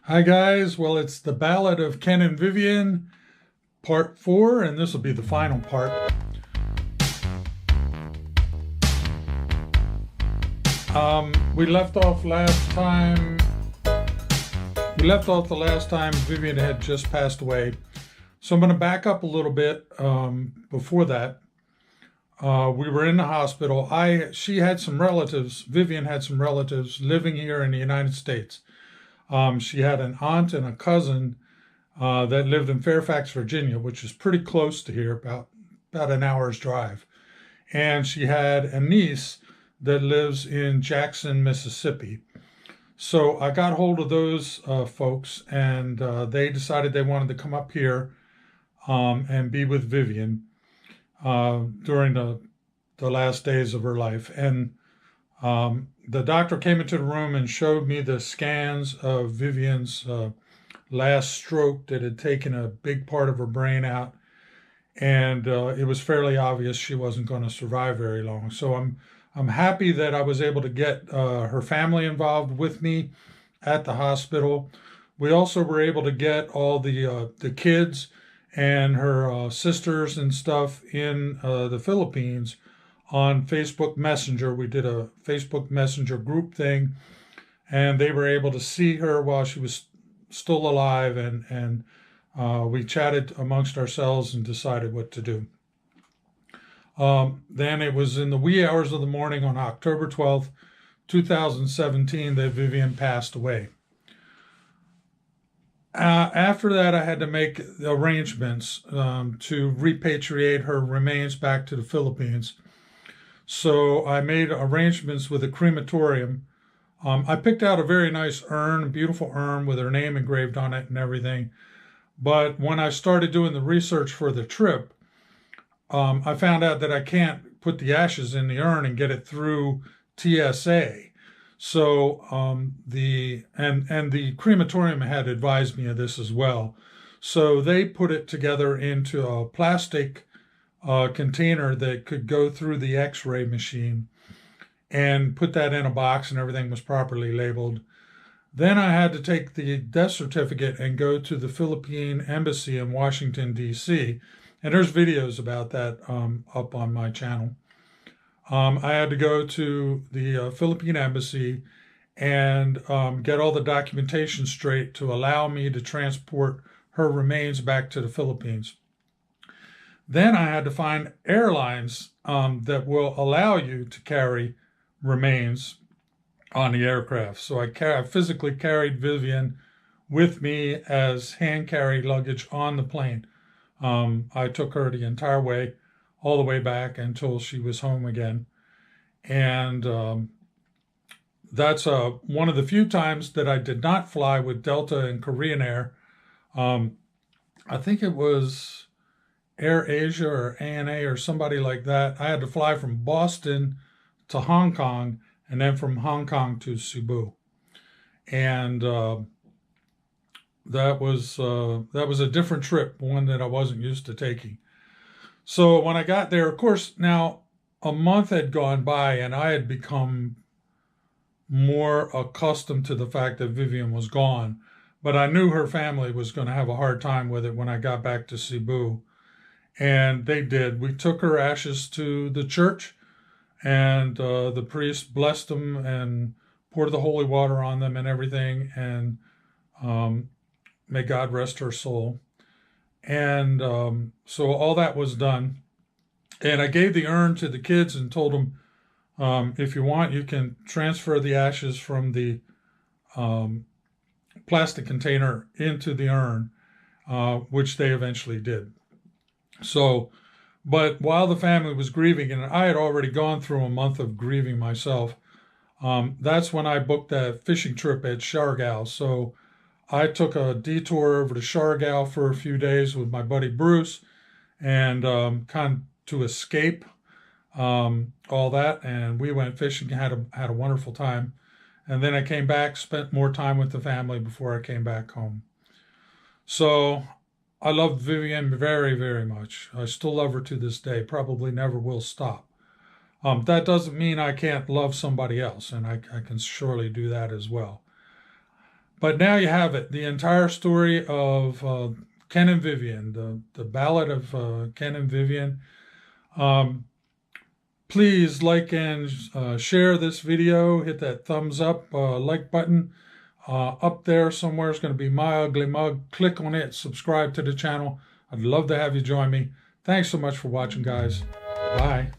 Hi guys, well it's the Ballad of Ken and Vivian, part 4, and this will be the final part. We left off last time, the last time Vivian had just passed away. So I'm going to back up a little bit before that. We were in the hospital. She had some relatives, Vivian had some relatives living here in the United States. She had an aunt and a cousin that lived in Fairfax, Virginia, which is pretty close to here, about an hour's drive. And she had a niece that lives in Jackson, Mississippi. So I got hold of those folks, and they decided they wanted to come up here and be with Vivian during the last days of her life. And the doctor came into the room and showed me the scans of Vivian's last stroke that had taken a big part of her brain out, and it was fairly obvious she wasn't going to survive very long. So I'm happy that I was able to get her family involved with me at the hospital. We also were able to get all the kids and her sisters and stuff in the Philippines on Facebook Messenger. We did a Facebook Messenger group thing, and they were able to see her while she was still alive, and we chatted amongst ourselves and decided what to do. Then it was in the wee hours of the morning on October 12th, 2017, that Vivian passed away. After that, I had to make arrangements to repatriate her remains back to the Philippines. So I made arrangements with a crematorium. I picked out a very nice urn, a beautiful urn with her name engraved on it and everything. But when I started doing the research for the trip, I found out that I can't put the ashes in the urn and get it through TSA. So the crematorium had advised me of this as well. So they put it together into a plastic container that could go through the X-ray machine and put that in a box, and everything was properly labeled. Then I had to take the death certificate and go to the Philippine Embassy in Washington, D.C. And there's videos about that up on my channel. I had to go to the Philippine Embassy and get all the documentation straight to allow me to transport her remains back to the Philippines. Then I had to find airlines that will allow you to carry remains on the aircraft. So I physically carried Vivian with me as hand carry luggage on the plane. I took her the entire way, all the way back until she was home again. And that's one of the few times that I did not fly with Delta and Korean Air. I think it was Air Asia or ANA or somebody like that. I had to fly from Boston to Hong Kong and then from Hong Kong to Cebu. And that was a different trip, one that I wasn't used to taking. So when I got there, of course, now a month had gone by and I had become more accustomed to the fact that Vivian was gone. But I knew her family was going to have a hard time with it when I got back to Cebu. And they did. We took her ashes to the church, and the priest blessed them and poured the holy water on them and everything. And may God rest her soul. And so all that was done. And I gave the urn to the kids and told them, if you want, you can transfer the ashes from the plastic container into the urn, which they eventually did. So, but while the family was grieving, and I had already gone through a month of grieving myself, that's when I booked that fishing trip at Siargao. So I took a detour over to Siargao for a few days with my buddy Bruce, and kind of to escape all that. And we went fishing, had a wonderful time. And then I came back, spent more time with the family before I came back home. So I loved Vivian very, very much. I still love her to this day, probably never will stop. That doesn't mean I can't love somebody else, and I can surely do that as well. But now you have it, the entire story of Ken and Vivian, the Ballad of Ken and Vivian. Please like and share this video. Hit that thumbs up, like button. Up there somewhere is going to be My Ugly Mug. Click on it, subscribe to the channel. I'd love to have you join me. Thanks so much for watching, guys. Bye.